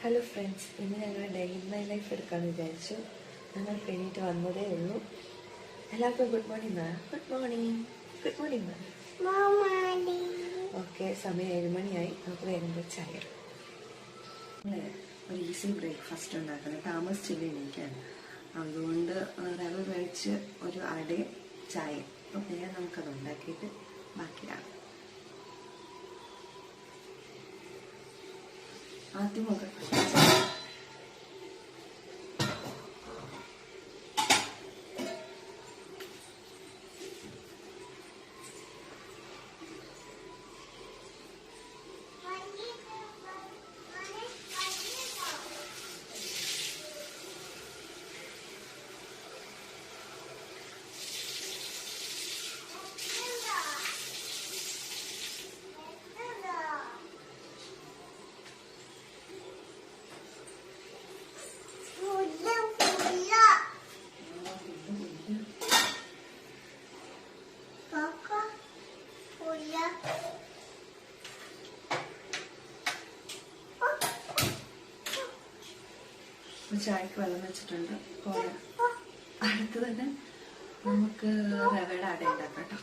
Hello friends, ഇന്ന് ഞങ്ങൾ day in my life എടുക്കാമെന്ന് വിചാരിച്ചു. ഞങ്ങൾ കഴിഞ്ഞിട്ട് വന്നതേ ഉള്ളൂ. എല്ലാവർക്കും good morning ma'am. Good morning. Good morning ma'am. Okay, സമയം 7 മണിയായി. നമുക്ക് വേഗം ചായ. ഒരു ഈസി ബ്രേക്ക്ഫാസ്റ്റ് ഉണ്ടാക്കുന്നത് താമസിച്ചില്ല എനിക്കാണ്. അതുകൊണ്ട് റവ കഴിച്ച് ഒരു അടയും ചായ. അപ്പം വേഗം നമുക്കത് ഉണ്ടാക്കിയിട്ട് ബാക്കിയാണ്. ആദ്യമൊക്കെ ചായക്ക് വെള്ളം വെച്ചിട്ടുണ്ട്. അടുത്ത് തന്നെ നമുക്ക് റവയുടെ അട ഉണ്ടാക്കാം കേട്ടോ.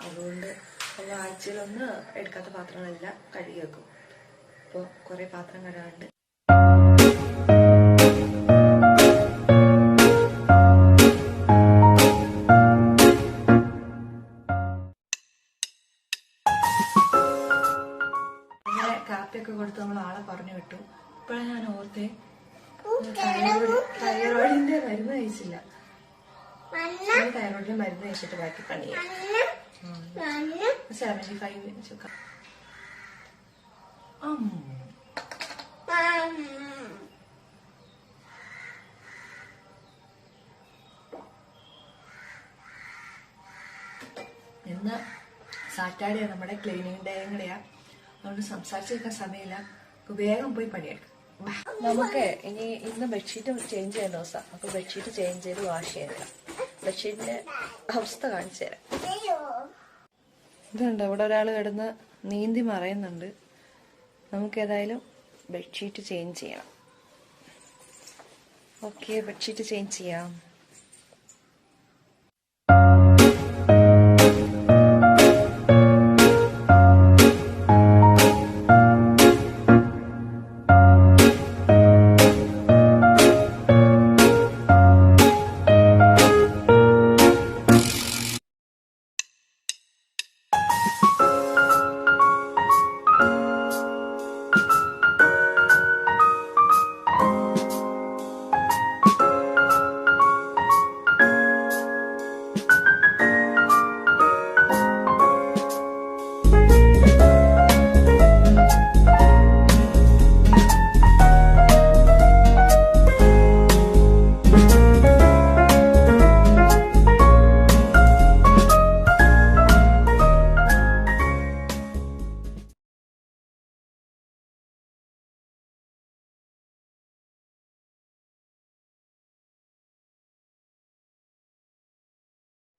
അതുകൊണ്ട് ആഴ്ചയിലൊന്ന് എടുക്കാത്ത പാത്രങ്ങളെല്ലാം കഴുകി വെക്കും. അപ്പോൾ കുറേ പാത്രം കഴുകാണ്ട്. അങ്ങനെ കാപ്പിയൊക്കെ കൊടുത്ത് നമ്മൾ ആളെ പറഞ്ഞു വിട്ടു. ഇപ്പോഴാണ് ഞാൻ ഓർത്തേ തൈറോയിഡിന്റെ മരുന്ന് കഴിച്ചില്ല. തൈറോയിഡിന്റെ മരുന്ന് കഴിച്ചിട്ട് ബാക്കി പണിയാ. 75 minutes. ഇന്ന് സാറ്റർഡേ നമ്മുടെ ക്ലീനിങ് ഡേയും കൂടെയാ. അതുകൊണ്ട് സംസാരിച്ച് നിൽക്കാൻ സമയമില്ല. വേഗം പോയി പണിയെടുക്കാം. നമുക്ക് ഇന്ന് ബെഡ്ഷീറ്റ് ചേഞ്ച് ചെയ്യുന്ന ദിവസം. അപ്പൊ ബെഡ്ഷീറ്റ് ചേഞ്ച് ചെയ്ത് വാഷ് ചെയ്തിടാം. ബെഡ്ഷീറ്റിന്റെ അവസ്ഥ കാണിച്ചു തരാം. ഇതുണ്ട്, ഇവിടെ ഒരാൾ കിടന്ന് നീന്തി മറയുന്നുണ്ട്. നമുക്ക് ഏതായാലും ബെഡ്ഷീറ്റ് ചേഞ്ച് ചെയ്യണം. ഓക്കെ, ബെഡ്ഷീറ്റ് ചേഞ്ച് ചെയ്യാം.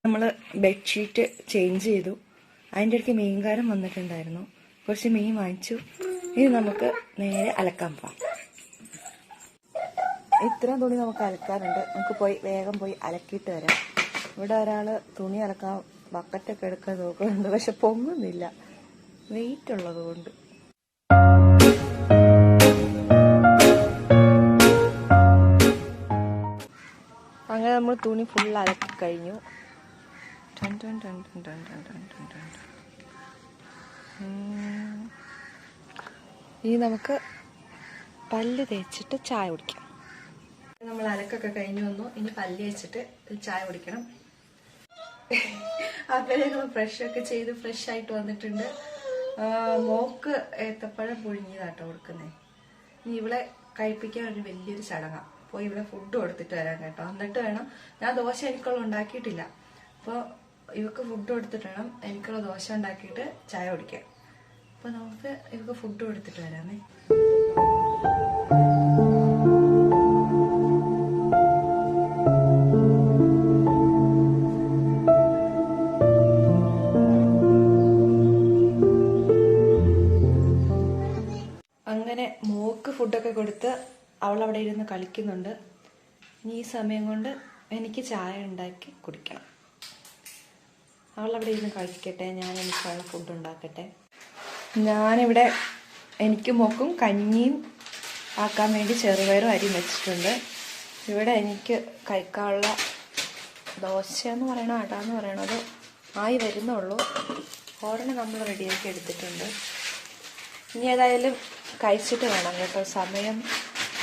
നമ്മൾ ബെഡ്ഷീറ്റ് ചേഞ്ച് ചെയ്തു. അതിൻ്റെ ഇടയ്ക്ക് മീൻകാരൻ വന്നിട്ടുണ്ടായിരുന്നു. കുറച്ച് മീൻ വാങ്ങിച്ചു. ഇനി നമുക്ക് നേരെ അലക്കാൻ പോവാം. ഇത്രയും തുണി നമുക്ക് അലക്കാറുണ്ട്. നമുക്ക് വേഗം പോയി അലക്കിയിട്ട് വരാം. ഇവിടെ ഒരാൾ തുണി അലക്കാൻ ബക്കറ്റൊക്കെ എടുക്കാൻ നോക്കുന്നുണ്ട്. പക്ഷെ പൊങ്ങുന്നില്ല, വെയിറ്റ് ഉള്ളത് കൊണ്ട്. അങ്ങനെ നമ്മൾ തുണി ഫുൾ അലക്കി കഴിഞ്ഞു. ഇനി നമുക്ക് പല്ല് തേച്ചിട്ട് ചായ കുടിക്കാം. നമ്മൾ അലക്കൊക്കെ കഴിഞ്ഞു വന്നു. ഇനി പല്ല് തേച്ചിട്ട് ചായ കുടിക്കണം. അങ്ങനെ ഞങ്ങൾ ഫ്രഷൊക്കെ ചെയ്ത് ഫ്രഷ് ആയിട്ട് വന്നിട്ടുണ്ട്. മോക്ക് ഏത്തപ്പഴം പുഴുങ്ങിയതാട്ടോ കൊടുക്കുന്നേ. ഇനി ഇവിടെ കഴിപ്പിക്കാൻ ഒരു വലിയൊരു ചടങ്ങാണ്. പോയി ഇവിടെ ഫുഡ് കൊടുത്തിട്ട് വരാൻ കേട്ടോ. എന്നിട്ട് വേണം, ഞാൻ ദോശ എനിക്കുള്ള ഉണ്ടാക്കിയിട്ടില്ല. അപ്പോൾ ഇവക്ക് ഫുഡ് കൊടുത്തിട്ട് വേണം എനിക്കുള്ള ദോശ ഉണ്ടാക്കിയിട്ട് ചായ കുടിക്കാൻ. അപ്പോൾ നമുക്ക് ഇവക്ക് ഫുഡ് കൊടുത്തിട്ട് വരാമേ. അങ്ങനെ മോക്ക് ഫുഡൊക്കെ കൊടുത്ത് അവളവിടെ ഇരുന്ന് കളിക്കുന്നുണ്ട്. ഇനി ഈ സമയം കൊണ്ട് എനിക്ക് ചായ ഉണ്ടാക്കി കുടിക്കണം. അവളവിടെ ഇരുന്ന് കളിക്കട്ടെ, ഞാൻ എനിക്കുള്ള ഫുഡ് ഉണ്ടാക്കട്ടെ. ഞാനിവിടെ എനിക്ക് മോക്കും കഞ്ഞിയും ആക്കാൻ വേണ്ടി ചെറുപയറും അരിയും വെച്ചിട്ടുണ്ട്. ഇവിടെ എനിക്ക് കഴിക്കാനുള്ള ദോശ എന്ന് പറയണോ അടാന്ന് പറയണത് ആയി വരുന്നുള്ളൂ. ഓരോ നമ്മൾ റെഡിയാക്കി എടുത്തിട്ടുണ്ട്. ഇനി ഏതായാലും കഴിച്ചിട്ട് വേണം കേട്ടോ. സമയം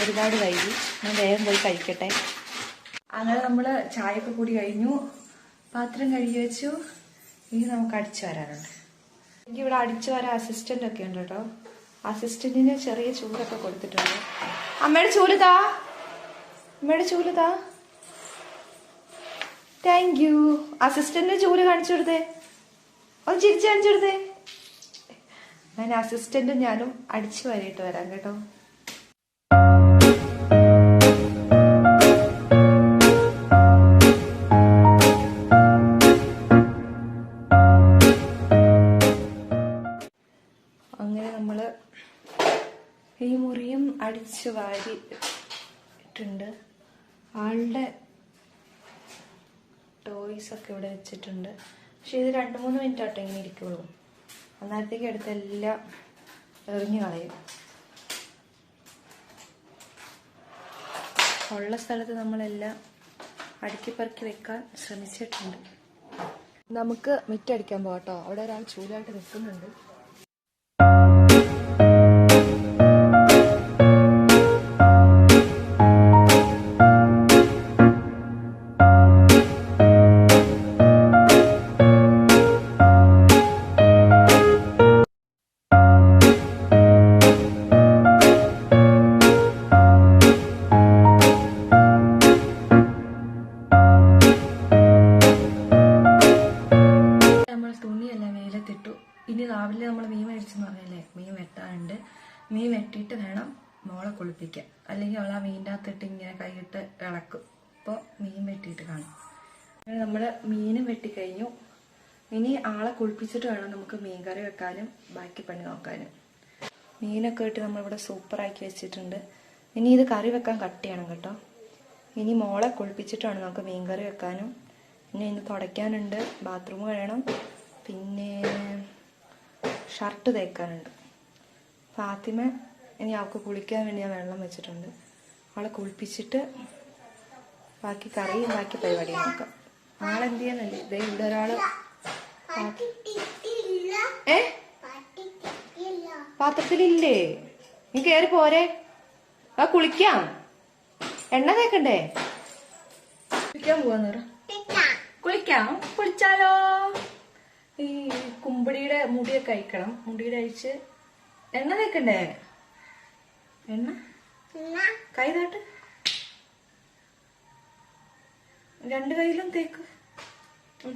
ഒരുപാട് വൈകി. ഞാൻ വേഗം പോയി കഴിക്കട്ടെ. അങ്ങനെ നമ്മൾ ചായയൊക്കെ കൂടി കഴിഞ്ഞു. പാത്രം കഴുകി വെച്ചു. ഇനി നമുക്ക് അടിച്ചു വരാനുണ്ട്. എനിക്കിവിടെ അടിച്ചു വരാൻ അസിസ്റ്റന്റ് ഒക്കെ ഉണ്ട് കേട്ടോ. അസിസ്റ്റന്റിന് ചെറിയ ചൂലൊക്കെ കൊടുത്തിട്ടുണ്ട്. അമ്മയുടെ ചൂലുതാ, അമ്മയുടെ ചൂലുതാ. Thank you. അസിസ്റ്റന്റിന് ചൂല് കാണിച്ചു കൊടുത്തേ, ഒന്ന് ചിരിച്ചു കാണിച്ചു കൊടുത്തേ. ഞാൻ അസിസ്റ്റന്റും ഞാനും അടിച്ചു വരയിട്ട് വരാം കേട്ടോ. അങ്ങനെ നമ്മള് ഈ മുറിയും അടിച്ചു വാരിയിട്ടുണ്ട്. ആളുടെ ടോയ്സ് ഒക്കെ ഇവിടെ വെച്ചിട്ടുണ്ട്. പക്ഷെ ഇത് 2-3 മിനിറ്റ് ആട്ടോ ഇങ്ങനെ ഇരിക്കുള്ളൂ. അന്നേരത്തേക്ക് എടുത്തെല്ലാം എറിഞ്ഞു കളയും. ഉള്ള സ്ഥലത്ത് നമ്മളെല്ലാം അടുക്കിപ്പറക്കി വെക്കാൻ ശ്രമിച്ചിട്ടുണ്ട്. നമുക്ക് മിറ്റടിക്കാൻ പോകട്ടോ. അവിടെ ഒരാൾ ചൂലായിട്ട് നിൽക്കുന്നുണ്ട്. ഇനി രാവിലെ നമ്മൾ മീൻ മേടിച്ചെന്ന് പറഞ്ഞല്ലേ, മീൻ വെട്ടാനുണ്ട്. മീൻ വെട്ടിയിട്ട് വേണം മോളെ കുളിപ്പിക്കാൻ. അല്ലെങ്കിൽ അവൾ ആ മീനിൻ്റെ അകത്തിട്ട് ഇങ്ങനെ കൈയിട്ട് ഇളക്കും. അപ്പോൾ മീൻ വെട്ടിയിട്ട് കാണും. നമ്മൾ മീനും വെട്ടിക്കഴിഞ്ഞു. ഇനി ആളെ കുളിപ്പിച്ചിട്ട് വേണം നമുക്ക് മീൻ കറി വെക്കാനും ബാക്കി പണി നോക്കാനും. മീനൊക്കെ ഇട്ട് നമ്മളിവിടെ സൂപ്പറാക്കി വെച്ചിട്ടുണ്ട്. ഇനി ഇത് കറി വെക്കാൻ കട്ട് ചെയ്യണം കേട്ടോ. ഇനി മോളെ കുളിപ്പിച്ചിട്ട് വേണം നമുക്ക് മീൻ കറി വെക്കാനും. പിന്നെ ഇന്ന് തുടയ്ക്കാനുണ്ട്, ബാത്റൂം കഴുകണം, പിന്നെ ഷർട്ട് തേക്കാനുണ്ട്. ഫാത്തിമ ഇനി അവൾക്ക് കുളിക്കാൻ വേണ്ടി ഞാൻ വെള്ളം വെച്ചിട്ടുണ്ട്. അവളെ കുളിപ്പിച്ചിട്ട് ബാക്കി കറിയും ബാക്കി പരിപാടിയും നോക്കാം. ആളെന്ത് ചെയ്യാനല്ലേ. ഇതേ ഇവിടെ ഒരാള് പാത്രത്തിലില്ലേ, നീ കേറി പോരെ. ആ കുളിക്കാം, എണ്ണ തേക്കണ്ടേ. കുളിക്കാൻ പോവാന്ന് കുളിക്കാം, കുളിച്ചാലോ. ഈ കുമ്പിടിയുടെ മുടിയൊക്കെ അയക്കണം. മുടിയുടെ അയച്ച് എണ്ണ തേക്കണ്ടേ. എണ്ണ കൈ തേട്ട്, 2 കൈയിലും തേക്ക്.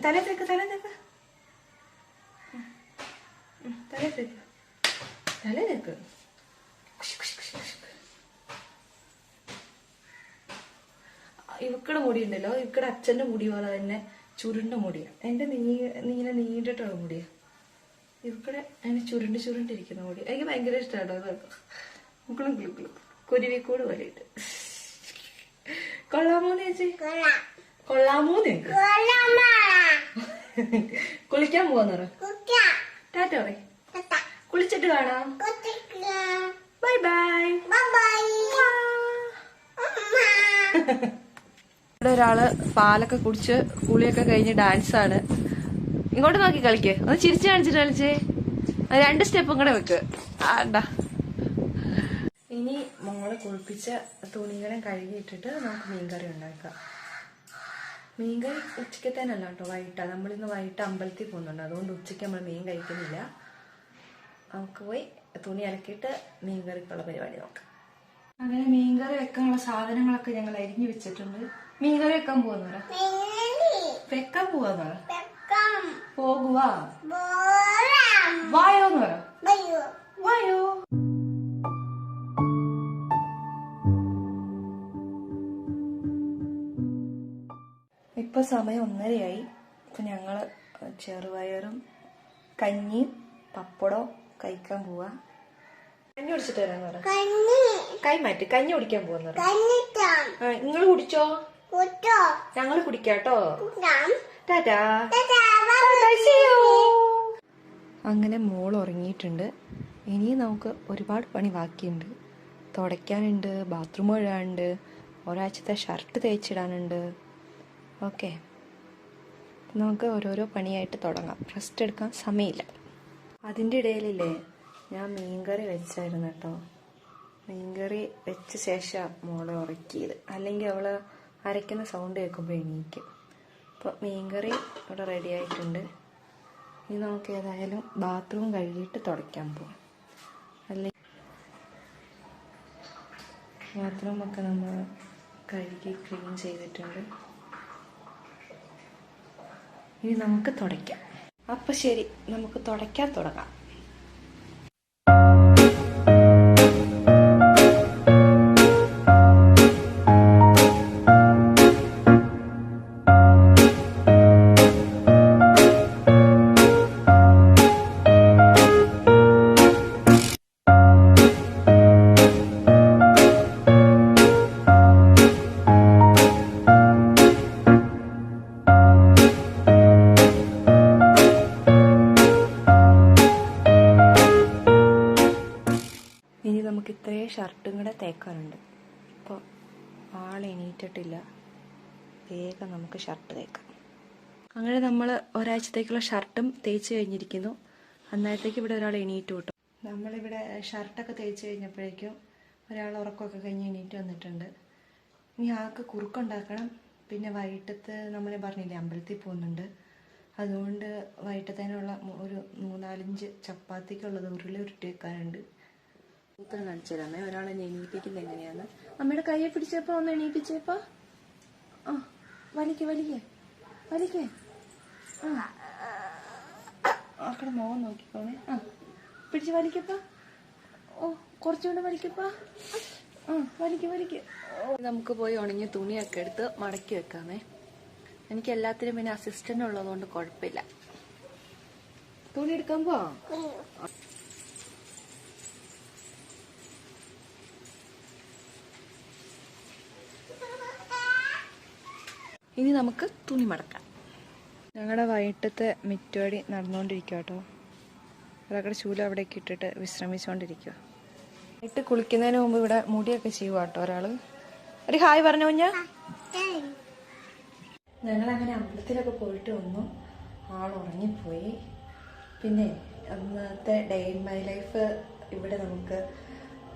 തല തേക്ക്, തല തേക്ക്, തല തേക്ക്, തല തേക്ക്. ഇവക്കടെ മുടി ഉണ്ടല്ലോ, ഇവക്കടെ അച്ഛന്റെ മുടി പോലെ തന്നെ ചുരുണ്ട മുടിയാണ്. എൻ്റെ നീല നീണ്ടിട്ടുള്ള മുടിയാണ്. ഇവിടെ അങ്ങനെ ചുരുണ്ടിരിക്കുന്ന മുടി. എനിക്ക് ഭയങ്കര ഇഷ്ടമാണ്. അത് കുരുവിക്കൂട് പോലെയിട്ട്. കൊള്ളാമോന്ന് ചേച്ചി? കൊള്ളാമോന്ന് കുളിക്കാൻ പോവാന്ന് ടാറ്റ പറ. കുളിച്ചിട്ട് കാണാം. Bye bye. ഇവിടെ ഒരാള് പാലൊക്കെ കുടിച്ച് കുളിയൊക്കെ കഴിഞ്ഞ് ഡാൻസാണ്. ഇങ്ങോട്ട് നോക്കി കളിക്കേ. ഒന്ന് ചിരിച്ചു കാണിച്ചിട്ട് കളിച്ചേ. 2 സ്റ്റെപ്പും കൂടെ വെക്ക്. ആണ്ടാ. ഇനി മോളെ കുളിപ്പിച്ച തുണികളെ കഴുകിയിട്ടിട്ട് നമുക്ക് മീൻകറി ഉണ്ടാക്കാം. മീൻകറി ഉച്ചക്കത്തേനല്ല കേട്ടോ, വൈകിട്ടാണ്. നമ്മളിന്ന് വൈകിട്ട് അമ്പലത്തിൽ പോകുന്നുണ്ട്. അതുകൊണ്ട് ഉച്ചയ്ക്ക് നമ്മൾ മീൻ കഴിക്കുന്നില്ല. നമുക്ക് പോയി തുണി അലക്കിയിട്ട് മീൻകറിക്കുള്ള പരിപാടി നോക്കാം. അങ്ങനെ മീൻകറി വെക്കാനുള്ള സാധനങ്ങളൊക്കെ ഞങ്ങൾ അരിഞ്ഞു വെച്ചിട്ടുണ്ട്. മീൻകറി വെക്കാൻ പോവാന്നറ. വെക്കാൻ പോവാന്നറ. പോകുവാ. വായോന്ന് പറ. വായോ. ഇപ്പൊ സമയം 1:30 ഇപ്പൊ ഞങ്ങള് ചെറുപയറും കഞ്ഞിയും പപ്പടവും കഴിക്കാൻ പോവാ. കഞ്ഞി കുടിച്ചിട്ട് വരാന്ന് പറ. കൈ മാറ്റി. കഞ്ഞി കുടിക്കാൻ പോവാന്ന് പറ. നിങ്ങള് കുടിച്ചോ? ഞങ്ങള് കുടിക്കാട്ടോ. ടാറ്റാ. അങ്ങനെ മോൾ ഉറങ്ങിയിട്ടുണ്ട്. ഇനി നമുക്ക് ഒരുപാട് പണി ബാക്കിയുണ്ട്. തുടയ്ക്കാനുണ്ട്, ബാത്റൂം കഴുകാനുണ്ട്, ഒരാഴ്ചത്തെ ഷർട്ട് തേച്ചിടാനുണ്ട്. ഓക്കെ, നമുക്ക് ഓരോരോ പണിയായിട്ട് തുടങ്ങാം. റെസ്റ്റ് എടുക്കാൻ സമയമില്ല. അതിൻ്റെ ഇടയിലില്ലേ ഞാൻ മീൻകറി വെച്ചായിരുന്നു കേട്ടോ. മീൻകറി വെച്ച ശേഷം മോളെ ഉറക്കിയത്. അല്ലെങ്കിൽ അവൾ അരയ്ക്കുന്ന സൗണ്ട് കേൾക്കുമ്പോൾ എണീക്കും. അപ്പോൾ മീൻകറി ഇവിടെ റെഡി ആയിട്ടുണ്ട്. ഇനി നമുക്ക് ഏതായാലും ബാത്റൂം കഴുകിയിട്ട് തുടയ്ക്കാൻ പോകാം. അല്ലെങ്കിൽ ബാത്റൂമൊക്കെ നമ്മൾ കഴുകി ക്ലീൻ ചെയ്തിട്ടുണ്ട്. ഇനി നമുക്ക് തുടയ്ക്കാം. അപ്പം ശരി, നമുക്ക് തുടയ്ക്കാൻ തുടങ്ങാം. ഇനി നമുക്ക് ഇത്രയും ഷർട്ടും കൂടെ തേക്കാനുണ്ട്. ഇപ്പോൾ ആൾ എണീറ്റിട്ടില്ല. വേഗം നമുക്ക് ഷർട്ട് തേക്കാം. അങ്ങനെ നമ്മൾ ഒരാഴ്ചത്തേക്കുള്ള ഷർട്ടും തേച്ച് കഴിഞ്ഞിരിക്കുന്നു. അന്നേരത്തേക്ക് ഇവിടെ ഒരാൾ എണീറ്റ് കിട്ടും. നമ്മളിവിടെ ഷർട്ടൊക്കെ തേച്ച് കഴിഞ്ഞപ്പോഴേക്കും ഒരാൾ ഉറക്കമൊക്കെ കഴിഞ്ഞ് എണീറ്റ് വന്നിട്ടുണ്ട്. ഇനി ആൾക്ക് കുറുക്കുണ്ടാക്കണം. പിന്നെ വൈകിട്ടത്തെ നമ്മൾ പറഞ്ഞില്ലേ അമ്പലത്തിൽ പോകുന്നുണ്ട്. അതുകൊണ്ട് വൈകിട്ടത്തേനുള്ള ഒരു 3-4 ചപ്പാത്തിക്കുള്ളത് ഉരുട്ടി വെക്കാനുണ്ട്. ഉത്തരം കാണിച്ചു തരാമേ. ഒരാളെ എണീപ്പിക്കുന്നത് എങ്ങനെയാന്ന്. അമ്മയുടെ കയ്യെ പിടിച്ചപ്പോ ഒന്ന് എണീപ്പിച്ചേപ്പാ. ആ വലിക്കേ ആക്കടെ മോൻ നോക്കിക്കോണേ. ആ പിടിച്ച് വലിക്കപ്പാ. ഓ കുറച്ചുകൊണ്ട് വലിക്കപ്പാ. ആ വലിക്ക്. നമുക്ക് പോയി ഉണങ്ങിയ തുണിയൊക്കെ എടുത്ത് മടക്കി വെക്കാമേ. എനിക്ക് എല്ലാത്തിനും പിന്നെ അസിസ്റ്റന്റ് ഉള്ളതുകൊണ്ട് കുഴപ്പമില്ല. തുണി എടുക്കാൻ പോവാം. ഇനി നമുക്ക് തുണി മടക്കാം. ഞങ്ങളുടെ വൈകിട്ടത്തെ മിറ്റുവടി നടന്നുകൊണ്ടിരിക്കുക കേട്ടോ. ഒരാളുടെ ചൂല അവിടേക്ക് ഇട്ടിട്ട് വിശ്രമിച്ചുകൊണ്ടിരിക്കുക. വൈകിട്ട് കുളിക്കുന്നതിന് മുമ്പ് ഇവിടെ മുടിയൊക്കെ ചെയ്യുക കേട്ടോ ഒരാള്. ഒരു ഹായ് പറഞ്ഞു കുഞ്ഞാ. ഞങ്ങളങ്ങനെ അമ്പലത്തിലൊക്കെ പോയിട്ട് വന്നു. ആൾ ഉറങ്ങിപ്പോയി. പിന്നെ അന്നത്തെ ഡേ ഇൻ മൈ ലൈഫ് ഇവിടെ നമുക്ക്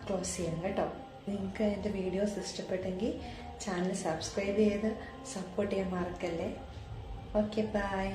ക്ലോസ് ചെയ്യാം കേട്ടോ. നിങ്ങൾക്ക് എൻ്റെ വീഡിയോസ് ഇഷ്ടപ്പെട്ടെങ്കിൽ ചാനൽ സബ്സ്ക്രൈബ് ചെയ്ത് സപ്പോർട്ട് ചെയ്യാൻ മറക്കല്ലേ. Okay bye.